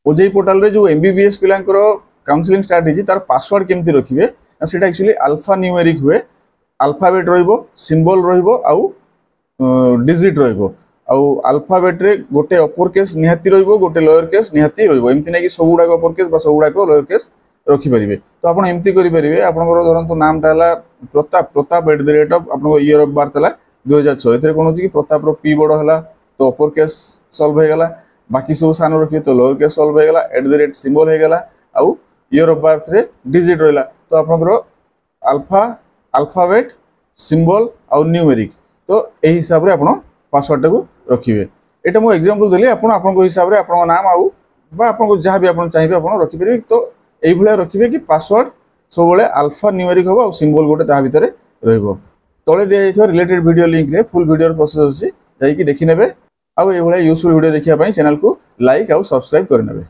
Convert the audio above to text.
OJEE portal रे जो MBBS पिलांकर counselling start होती तार पासवर्ड केमती रखिए सेटा एक्चुअली अल्फा न्यूमेरिक हुए अल्फाबेट रहिबो सिंबल रहिबो आउ डिजिट रहिबो आउ अल्फाबेट रे गोटे अपर केस निहाती रहिबो गोटे लोअर केस निहाती रहिबो एमती नै कि सब गुडा अपर केस बा सब गुडा लोअर केस रखि परिबे तो आपण एमती करि परिबे आपनकर धरंतु नाम ताला प्रताप प्रताप @ आपनको ईयर ऑफ बर्थ हला 2006 एथरे कोन होची कि प्रताप रो पी बड़ हला तो अपर केस सॉल्व हो गला बाकी सब सान रखिए तो लोअर केस सॉल्व हो गला @ सिंबल हो गला आउ ईयर ऑफ बर्थ रे डिजिट रहला तो आपनकर अल्फा अल्फाबेट सिंबल आउ न्यूमेरिक तो एही हिसाब रे आपण पासवर्ड टाको रखिबे एटा मो एग्जांपल देली आपण आपन हिसाब रे आपण नाम आउ बा आपण जहां भी आपण चाहिबे आपण रखि परिबे तो एई भले रखिबे कि पासवर्ड सब बेले अल्फा न्यूमेरिक हो और सिंबल गोटे ता भितरे रहइबो तळे दिया जाइथो रिलेटेड वीडियो लिंक रे फुल वीडियो प्रोसेस अछि जाई कि देखि नेबे आउ एई भले यूजफुल वीडियो देखिया पई चैनल को लाइक आउ सब्सक्राइब कर नेबे।